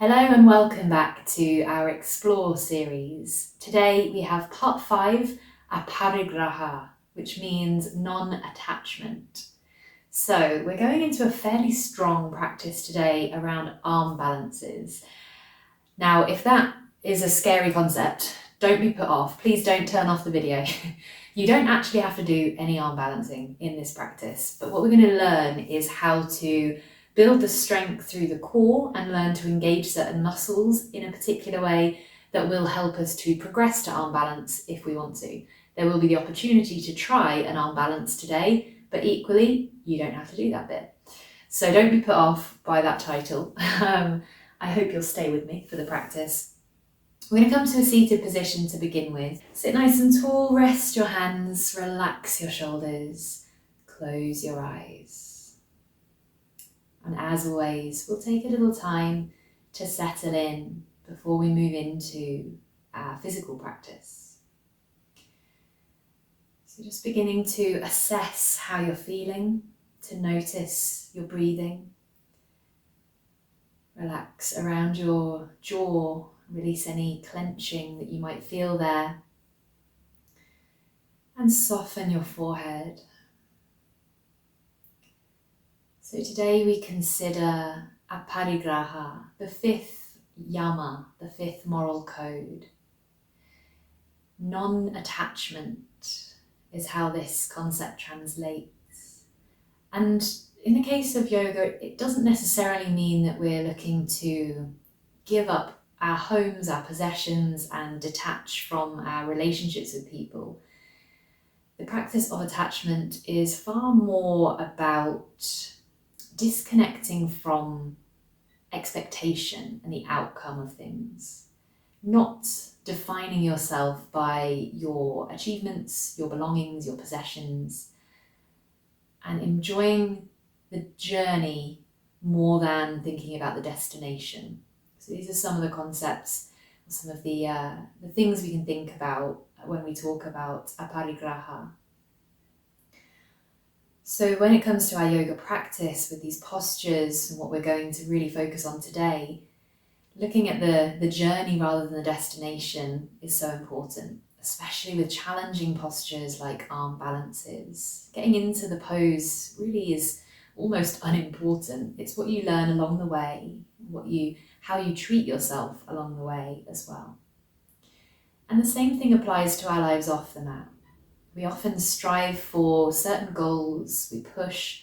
Hello and welcome back to our Explore series. Today we have part 5, APARIGRAHA, which means non-attachment. So we're going into a fairly strong practice today around arm balances. Now, if that is a scary concept, don't be put off. Please don't turn off the video. You don't actually have to do any arm balancing in this practice, but what we're going to learn is how to build the strength through the core and learn to engage certain muscles in a particular way that will help us to progress to arm balance if we want to. There will be the opportunity to try an arm balance today, but equally, you don't have to do that bit. So don't be put off by that title. I hope you'll stay with me for the practice. We're going to come to a seated position to begin with. Sit nice and tall, rest your hands, relax your shoulders, close your eyes. And as always, we'll take a little time to settle in before we move into our physical practice. So just beginning to assess how you're feeling, to notice your breathing. Relax around your jaw, release any clenching that you might feel there. And soften your forehead. So today we consider APARIGRAHA, the 5th yama, the 5th moral code. Non-attachment is how this concept translates. And in the case of yoga, it doesn't necessarily mean that we're looking to give up our homes, our possessions, and detach from our relationships with people. The practice of attachment is far more about disconnecting from expectation and the outcome of things, not defining yourself by your achievements, your belongings, your possessions, and enjoying the journey more than thinking about the destination. So these are some of the concepts, some of the things we can think about when we talk about APARIGRAHA. So when it comes to our yoga practice with these postures and what we're going to really focus on today, looking at the journey rather than the destination is so important, especially with challenging postures like arm balances. Getting into the pose really is almost unimportant. It's what you learn along the way, how you treat yourself along the way as well. And the same thing applies to our lives off the mat. We often strive for certain goals, we push,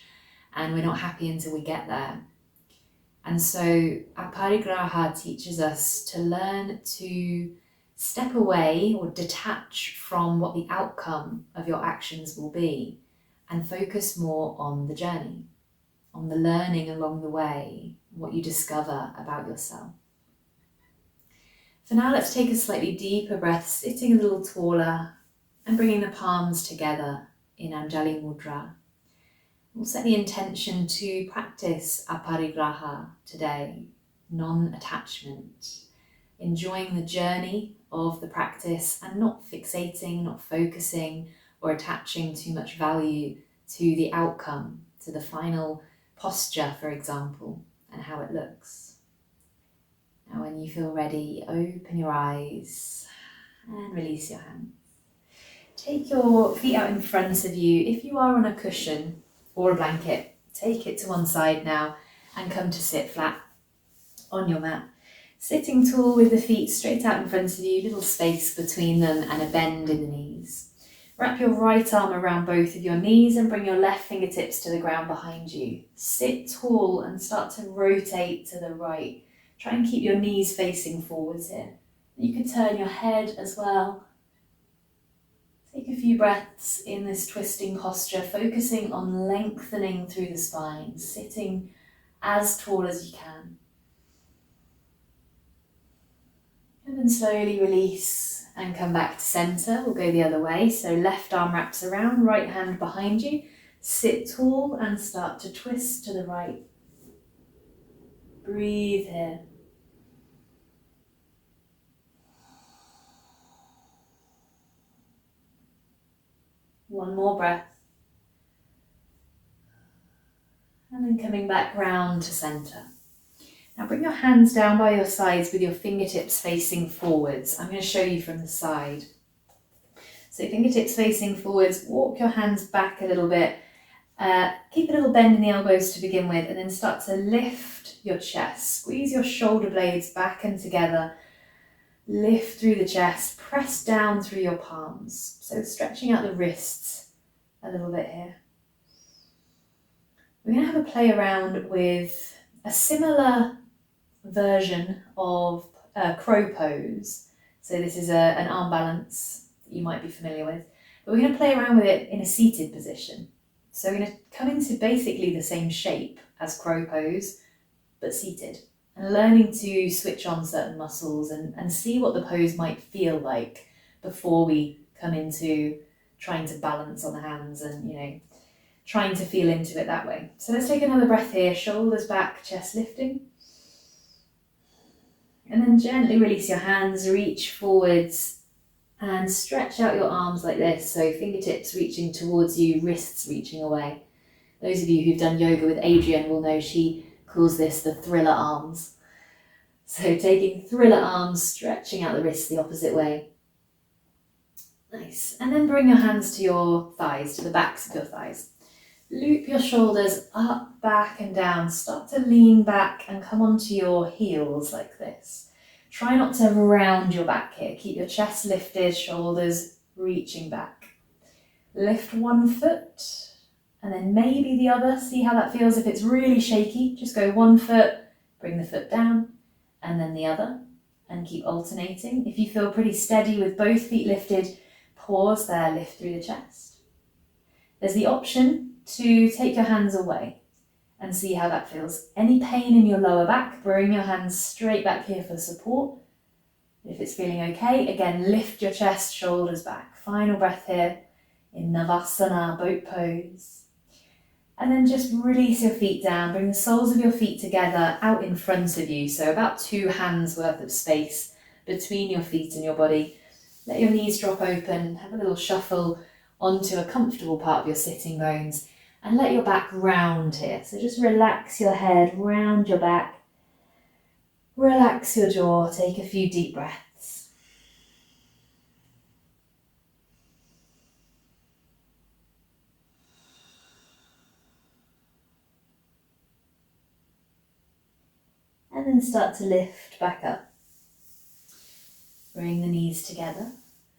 and we're not happy until we get there. And so APARIGRAHA teaches us to learn to step away or detach from what the outcome of your actions will be and focus more on the journey, on the learning along the way, what you discover about yourself. For now, let's take a slightly deeper breath, sitting a little taller, and bringing the palms together in Anjali Mudra. We'll set the intention to practice APARIGRAHA today, non-attachment, enjoying the journey of the practice and not fixating, not focusing or attaching too much value to the outcome, to the final posture, for example, and how it looks. Now when you feel ready, open your eyes and release your hands. Take your feet out in front of you. If you are on a cushion or a blanket, take it to one side now and come to sit flat on your mat. Sitting tall with the feet straight out in front of you, little space between them and a bend in the knees. Wrap your right arm around both of your knees and bring your left fingertips to the ground behind you. Sit tall and start to rotate to the right. Try and keep your knees facing forwards here. You can turn your head as well. Take a few breaths in this twisting posture, focusing on lengthening through the spine, sitting as tall as you can. And then slowly release and come back to center. We'll go the other way. So left arm wraps around, right hand behind you. Sit tall and start to twist to the right. Breathe here. One more breath. And then coming back round to center. Now bring your hands down by your sides with your fingertips facing forwards. I'm going to show you from the side. So fingertips facing forwards, walk your hands back a little bit. Keep a little bend in the elbows to begin with, and then start to lift your chest. Squeeze your shoulder blades back and together. Lift through the chest, press down through your palms. So stretching out the wrists a little bit here. We're going to have a play around with a similar version of crow pose. So this is an arm balance that you might be familiar with. But we're going to play around with it in a seated position. So we're going to come into basically the same shape as crow pose, but seated. And learning to switch on certain muscles and see what the pose might feel like before we come into trying to balance on the hands and, trying to feel into it that way. So let's take another breath here, shoulders back, chest lifting. And then gently release your hands, reach forwards and stretch out your arms like this. So fingertips reaching towards you, wrists reaching away. Those of you who've done yoga with Adrienne will know she calls this the thriller arms. So taking thriller arms, stretching out the wrists the opposite way. Nice. And then bring your hands to your thighs, to the backs of your thighs. Loop your shoulders up, back and down. Start to lean back and come onto your heels like this. Try not to round your back here. Keep your chest lifted, shoulders reaching back. Lift one foot and then maybe the other. See how that feels. If it's really shaky, just go one foot, bring the foot down, and then the other, and keep alternating. If you feel pretty steady with both feet lifted, pause there, lift through the chest. There's the option to take your hands away and see how that feels. Any pain in your lower back, bring your hands straight back here for support. If it's feeling okay, again, lift your chest, shoulders back. Final breath here in Navasana, boat pose. And then just release your feet down, bring the soles of your feet together out in front of you. So about 2 hands worth of space between your feet and your body. Let your knees drop open, have a little shuffle onto a comfortable part of your sitting bones and let your back round here. So just relax your head, round your back, relax your jaw, take a few deep breaths. And then start to lift back up. Bring the knees together.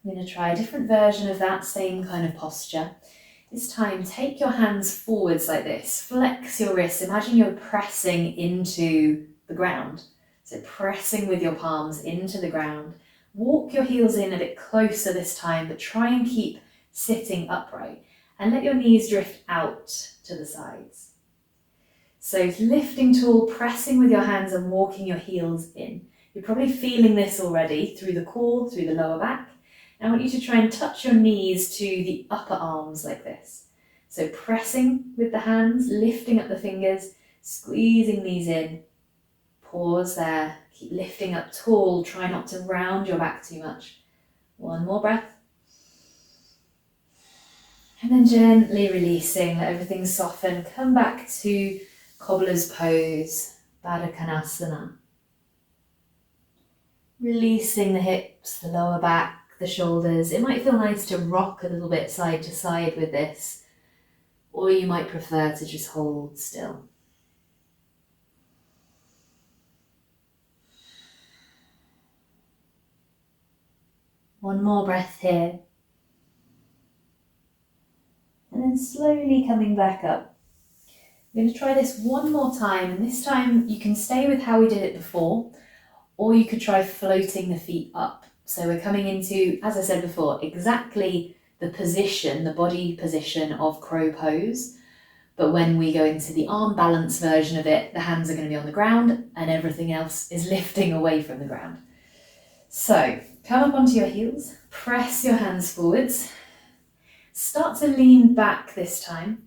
I'm going to try a different version of that same kind of posture. This time, take your hands forwards like this. Flex your wrists. Imagine you're pressing into the ground. So pressing with your palms into the ground. Walk your heels in a bit closer this time, but try and keep sitting upright. And let your knees drift out to the sides. So lifting tall, pressing with your hands and walking your heels in. You're probably feeling this already through the core, through the lower back. I want you to try and touch your knees to the upper arms like this. So pressing with the hands, lifting up the fingers, squeezing these in. Pause there, keep lifting up tall, try not to round your back too much. One more breath. And then gently releasing, let everything soften. Come back to cobbler's pose, Baddha Konasana. Releasing the hips, the lower back, the shoulders. It might feel nice to rock a little bit side to side with this, or you might prefer to just hold still. One more breath here. And then slowly coming back up. We're going to try this one more time, and this time you can stay with how we did it before, or you could try floating the feet up. So we're coming into, as I said before, exactly the position, the body position of crow pose. But when we go into the arm balance version of it, the hands are going to be on the ground and everything else is lifting away from the ground. So come up onto your heels, press your hands forwards, start to lean back this time,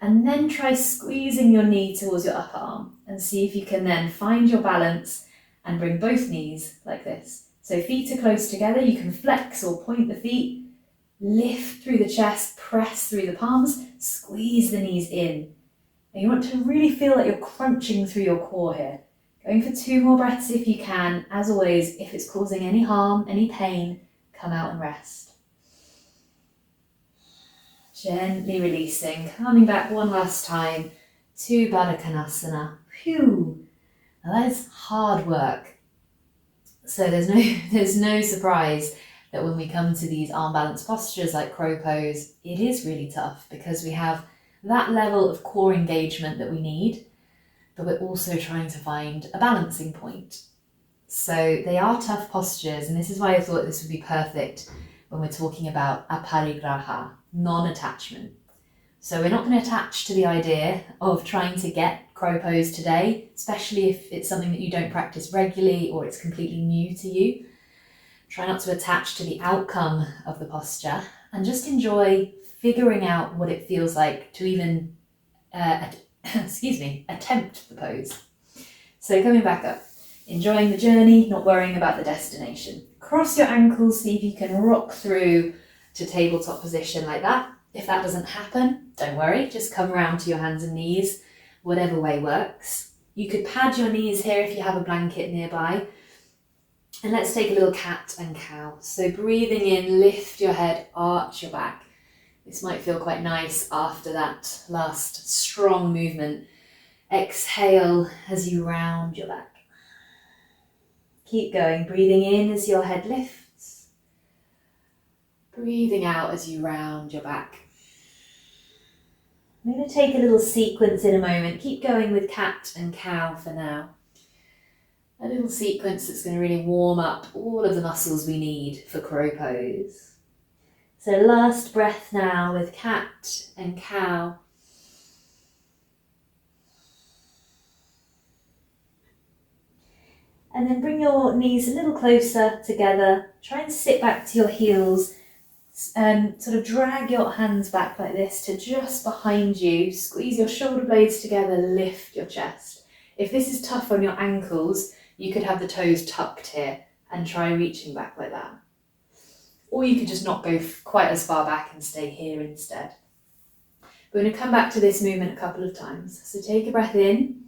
and then try squeezing your knee towards your upper arm and see if you can then find your balance and bring both knees like this. So feet are close together, you can flex or point the feet, lift through the chest, press through the palms, squeeze the knees in. And you want to really feel like you're crunching through your core here. Going for 2 more breaths if you can. As always, if it's causing any harm, any pain, come out and rest. Gently releasing, coming back one last time to Baddha Konasana. Phew, now that is hard work. So there's no surprise that when we come to these arm balance postures like crow pose, it is really tough because we have that level of core engagement that we need, but we're also trying to find a balancing point. So they are tough postures, and this is why I thought this would be perfect when we're talking about APARIGRAHA, non-attachment. So we're not going to attach to the idea of trying to get crow pose today, especially if it's something that you don't practice regularly or it's completely new to you. Try not to attach to the outcome of the posture and just enjoy figuring out what it feels like to even, attempt the pose. So coming back up, enjoying the journey, not worrying about the destination. Cross your ankles, see if you can rock through to tabletop position like that. If that doesn't happen, don't worry, just come around to your hands and knees, whatever way works. You could pad your knees here if you have a blanket nearby. And let's take a little cat and cow. So breathing in, lift your head, arch your back. This might feel quite nice after that last strong movement. Exhale as you round your back. Keep going, breathing in as your head lifts. Breathing out as you round your back. I'm going to take a little sequence in a moment. Keep going with cat and cow for now. A little sequence that's going to really warm up all of the muscles we need for crow pose. So last breath now with cat and cow. And then bring your knees a little closer together. Try and sit back to your heels. Sort of drag your hands back like this to just behind you. Squeeze your shoulder blades together, lift your chest. If this is tough on your ankles, you could have the toes tucked here and try reaching back like that. Or you could just not go quite as far back and stay here instead. We're going to come back to this movement a couple of times. So take a breath in.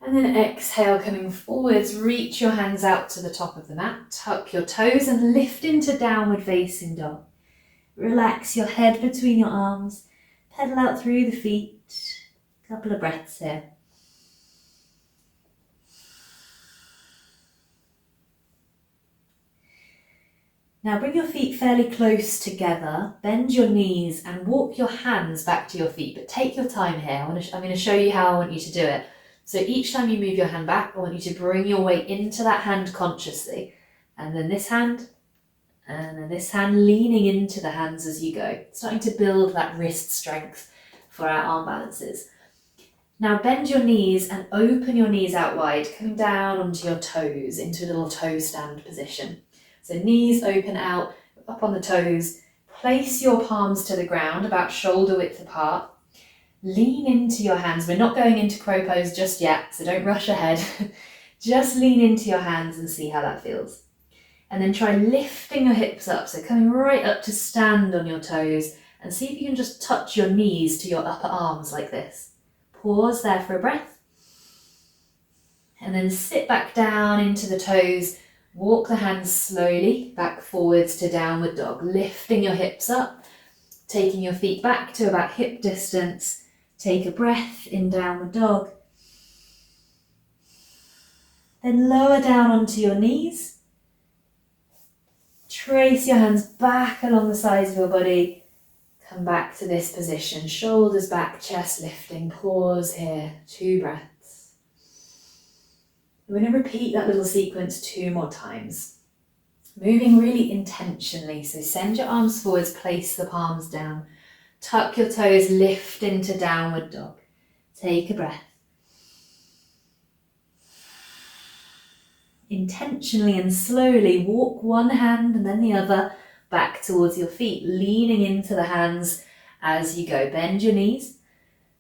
And then exhale, coming forwards, reach your hands out to the top of the mat, tuck your toes and lift into downward facing dog. Relax your head between your arms, pedal out through the feet. Couple of breaths here. Now bring your feet fairly close together, bend your knees and walk your hands back to your feet, but take your time here. I'm going to show you how I want you to do it. So each time you move your hand back, I want you to bring your weight into that hand consciously. And then this hand, and then this hand, leaning into the hands as you go. Starting to build that wrist strength for our arm balances. Now bend your knees and open your knees out wide, coming down onto your toes into a little toe stand position. So knees open out, up on the toes. Place your palms to the ground, about shoulder width apart. Lean into your hands. We're not going into crow pose just yet, so don't rush ahead. Just lean into your hands and see how that feels. And then try lifting your hips up, so coming right up to stand on your toes, and see if you can just touch your knees to your upper arms like this. Pause there for a breath. And then sit back down into the toes. Walk the hands slowly back forwards to downward dog, lifting your hips up, taking your feet back to about hip distance. Take a breath in downward dog. Then lower down onto your knees. Trace your hands back along the sides of your body. Come back to this position, shoulders back, chest lifting. Pause here, 2 breaths. We're going to repeat that little sequence 2 more times. Moving really intentionally, so send your arms forwards, place the palms down. Tuck your toes, lift into downward dog. Take a breath. Intentionally and slowly walk one hand and then the other back towards your feet, leaning into the hands as you go. Bend your knees.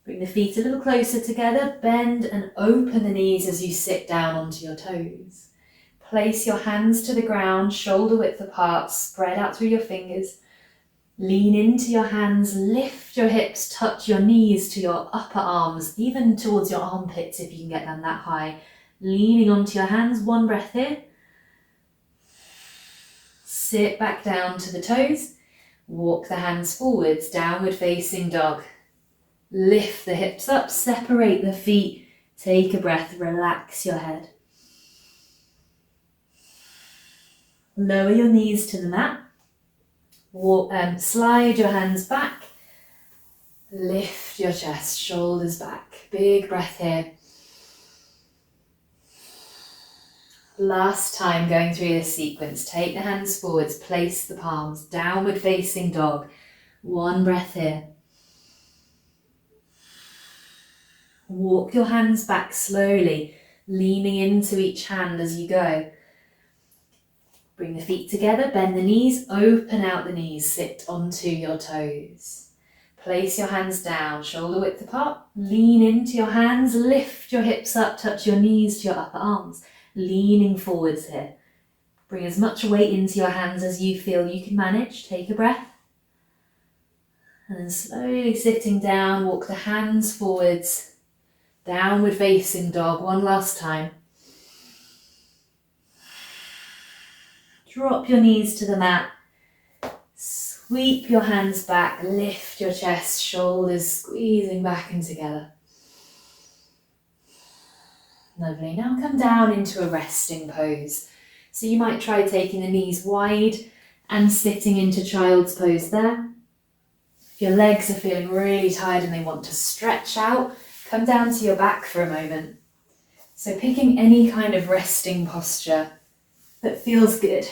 Bring the feet a little closer together. Bend and open the knees as you sit down onto your toes. Place your hands to the ground, shoulder width apart, spread out through your fingers. Lean into your hands, lift your hips, touch your knees to your upper arms, even towards your armpits if you can get them that high. leaning onto your hands. One breath here. Sit back down to the toes. Walk the hands forwards, downward facing dog. Lift the hips up, separate the feet. Take a breath, relax your head. Lower your knees to the mat. Slide your hands back. Lift your chest, shoulders back. Big breath here. Last time going through this sequence, take the hands forwards, place the palms, downward facing dog. One breath here. Walk your hands back slowly, leaning into each hand as you go. Bring the feet together, bend the knees, open out the knees, sit onto your toes. Place your hands down, shoulder width apart, lean into your hands, lift your hips up, touch your knees to your upper arms. Leaning forwards here. Bring as much weight into your hands as you feel you can manage. Take a breath. And then slowly sitting down, walk the hands forwards. Downward facing dog. One last time. Drop your knees to the mat. Sweep your hands back. Lift your chest, shoulders squeezing back and together. Lovely. Now come down into a resting pose. So you might try taking the knees wide and sitting into child's pose there. If your legs are feeling really tired and they want to stretch out, come down to your back for a moment. So picking any kind of resting posture that feels good.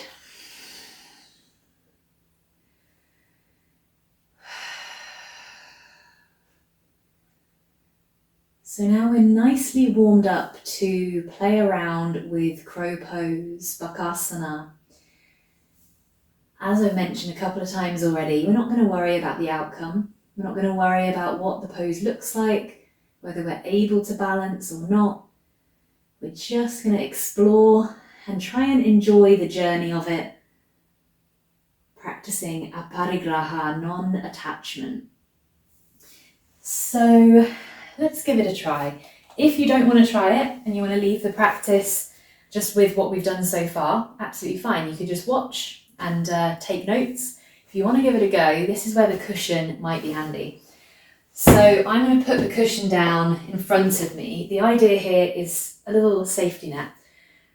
So now we're nicely warmed up to play around with crow pose, bakasana. As I've mentioned a couple of times already, we're not going to worry about the outcome. We're not going to worry about what the pose looks like, whether we're able to balance or not. We're just going to explore and try and enjoy the journey of it, practicing APARIGRAHA, non-attachment. So let's give it a try. If you don't want to try it and you want to leave the practice just with what we've done so far, absolutely fine. You could just watch and take notes. If you want to give it a go, this is where the cushion might be handy. So I'm going to put the cushion down in front of me. The idea here is a little safety net.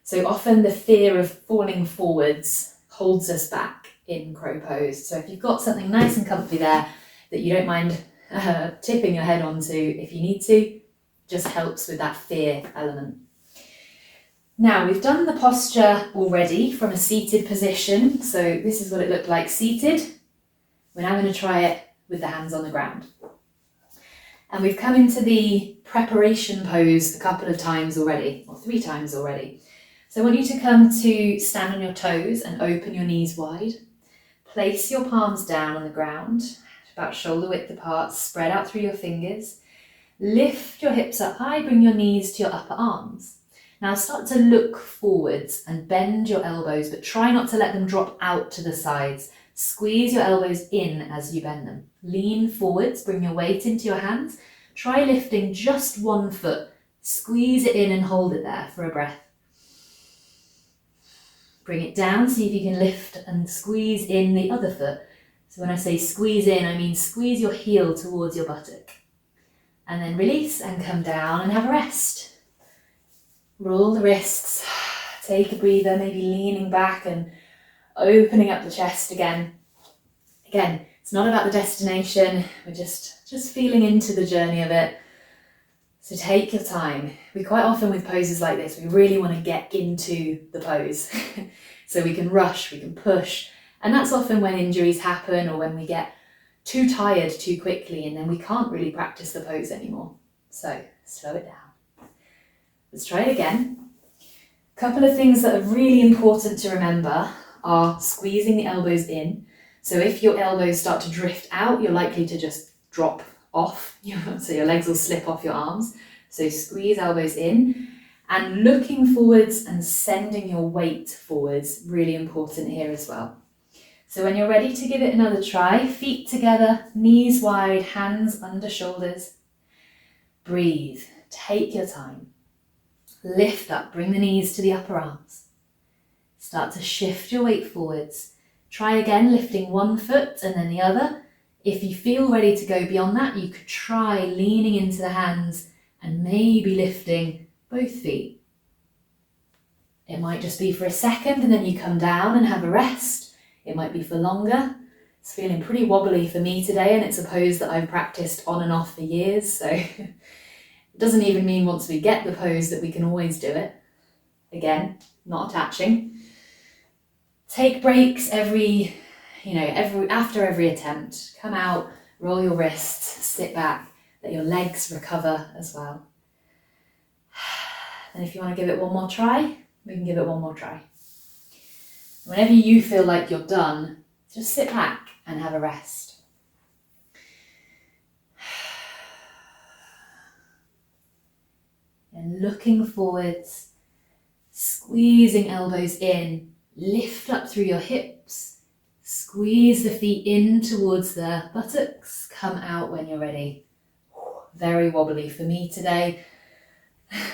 So often the fear of falling forwards holds us back in crow pose. So if you've got something nice and comfy there that you don't mind tipping your head onto if you need to, just helps with that fear element. Now we've done the posture already from a seated position, so this is what it looked like seated. We're now going to try it with the hands on the ground. And we've come into the preparation pose a couple of times already, or 3 times already. So I want you to come to stand on your toes and open your knees wide. Place your palms down on the ground, about shoulder width apart, spread out through your fingers. Lift your hips up high, bring your knees to your upper arms. Now start to look forwards and bend your elbows, but try not to let them drop out to the sides. Squeeze your elbows in as you bend them. Lean forwards, bring your weight into your hands. Try lifting just one foot. Squeeze it in and hold it there for a breath. Bring it down, see if you can lift and squeeze in the other foot. So when I say squeeze in, I mean squeeze your heel towards your buttock. And then release and come down and have a rest. Roll the wrists, take a breather, maybe leaning back and opening up the chest again. Again, it's not about the destination, we're just feeling into the journey of it. So take your time. We quite often with poses like this, we really want to get into the pose. So we can rush, we can push. And that's often when injuries happen or when we get too tired too quickly and then we can't really practice the pose anymore. So slow it down. Let's try it again. A couple of things that are really important to remember are squeezing the elbows in. So if your elbows start to drift out, you're likely to just drop off. So your legs will slip off your arms. So squeeze elbows in and looking forwards and sending your weight forwards. Really important here as well. So when you're ready to give it another try, feet together, knees wide, hands under shoulders. Breathe, take your time. Lift up, bring the knees to the upper arms. Start to shift your weight forwards. Try again, lifting one foot and then the other. If you feel ready to go beyond that, you could try leaning into the hands and maybe lifting both feet. It might just be for a second and then you come down and have a rest. It might be for longer. It's feeling pretty wobbly for me today, and it's a pose that I've practiced on and off for years, so it doesn't even mean once we get the pose that we can always do it. Again, not attaching. Take breaks after every attempt. Come out, roll your wrists, sit back, let your legs recover as well. And if you want to give it one more try, we can give it one more try. Whenever you feel like you're done, just sit back and have a rest. And looking forwards, squeezing elbows in, lift up through your hips, squeeze the feet in towards the buttocks, come out when you're ready. Very wobbly for me today.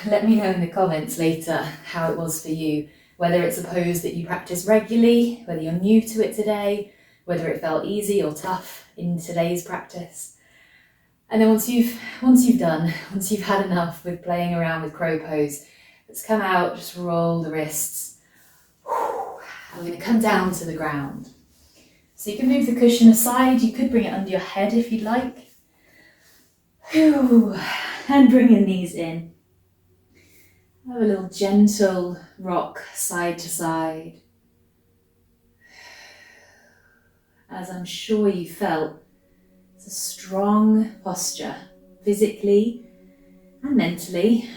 Let me know in the comments later how it was for you, whether it's a pose that you practice regularly, whether you're new to it today, whether it felt easy or tough in today's practice. And then once you've had enough with playing around with crow pose, let's come out, just roll the wrists. I'm going to come down to the ground. So you can move the cushion aside, you could bring it under your head if you'd like. And bring your knees in. Have a little gentle rock side to side. As I'm sure you felt, it's a strong posture, physically and mentally.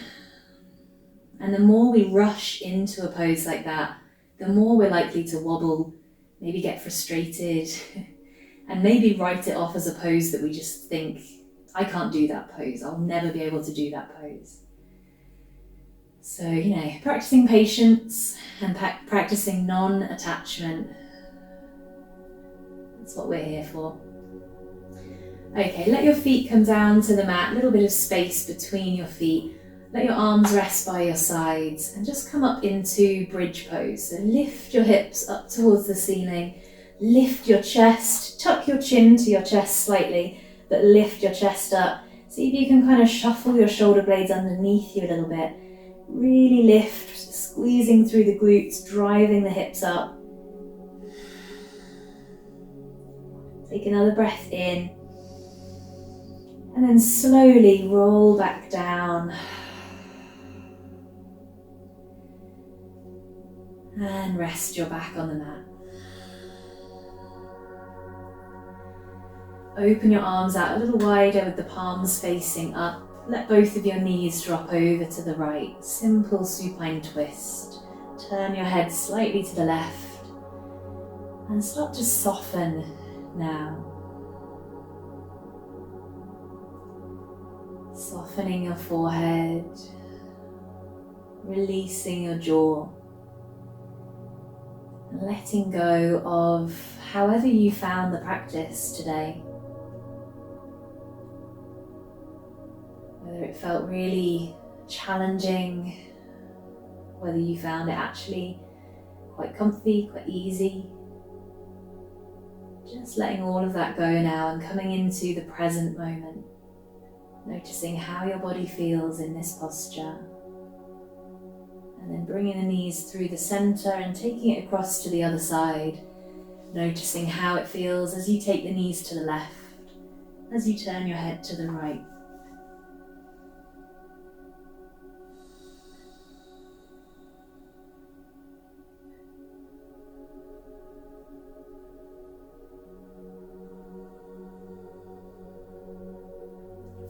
And the more we rush into a pose like that, the more we're likely to wobble, maybe get frustrated, and maybe write it off as a pose that we just think, I can't do that pose, I'll never be able to do that pose. So, practicing patience and practicing non-attachment, that's what we're here for. Okay, let your feet come down to the mat, a little bit of space between your feet. Let your arms rest by your sides and just come up into bridge pose. So lift your hips up towards the ceiling, lift your chest, tuck your chin to your chest slightly, but lift your chest up. See if you can kind of shuffle your shoulder blades underneath you a little bit. Really lift, squeezing through the glutes, driving the hips up. Take another breath in. And then slowly roll back down. And rest your back on the mat. Open your arms out a little wider with the palms facing up. Let both of your knees drop over to the right. Simple supine twist. Turn your head slightly to the left. And start to soften now. Softening your forehead. Releasing your jaw. And letting go of however you found the practice today. Whether it felt really challenging, whether you found it actually quite comfy, quite easy. Just letting all of that go now and coming into the present moment. Noticing how your body feels in this posture. And then bringing the knees through the center and taking it across to the other side. Noticing how it feels as you take the knees to the left, as you turn your head to the right.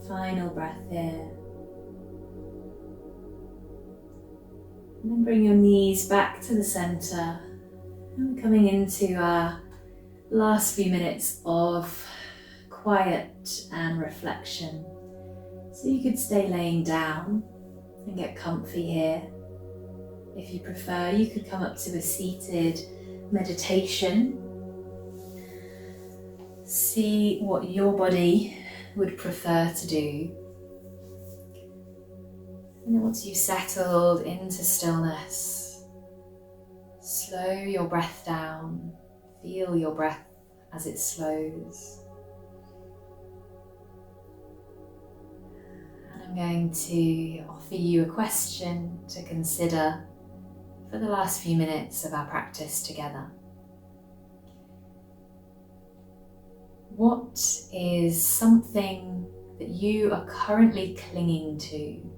Final breath here. And then bring your knees back to the center. And we're coming into our last few minutes of quiet and reflection. So you could stay laying down and get comfy here. If you prefer, you could come up to a seated meditation. See what your body would prefer to do. And then once you've settled into stillness, slow your breath down. Feel your breath as it slows. And I'm going to offer you a question to consider for the last few minutes of our practice together. What is something that you are currently clinging to?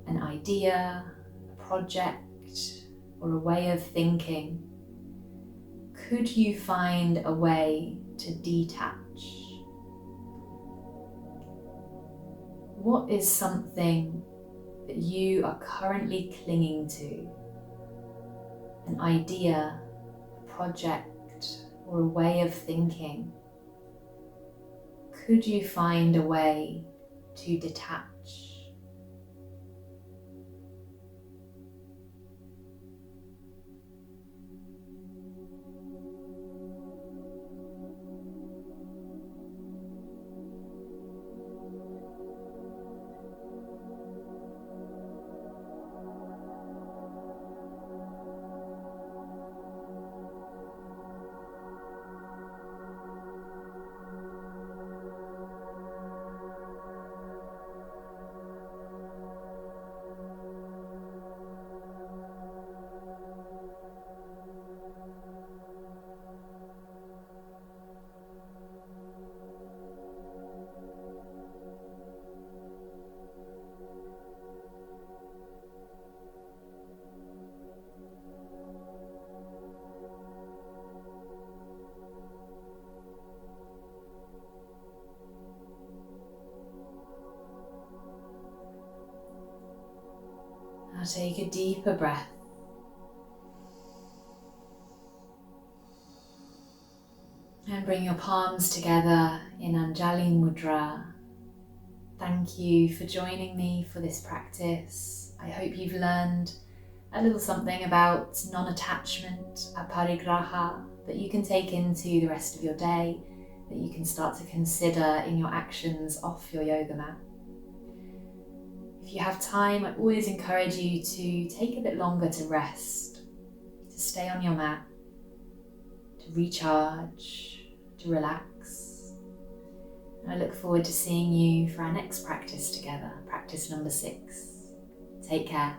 An idea, a project, or a way of thinking? Could you find a way to detach? What is something that you are currently clinging to? An idea, a project, or a way of thinking? Could you find a way to detach? Now take a deeper breath. And bring your palms together in Anjali Mudra. Thank you for joining me for this practice. I hope you've learned a little something about non-attachment, APARIGRAHA, that you can take into the rest of your day, that you can start to consider in your actions off your yoga mat. If you have time, I always encourage you to take a bit longer to rest, to stay on your mat, to recharge, to relax. And I look forward to seeing you for our next practice together, practice number 6. Take care.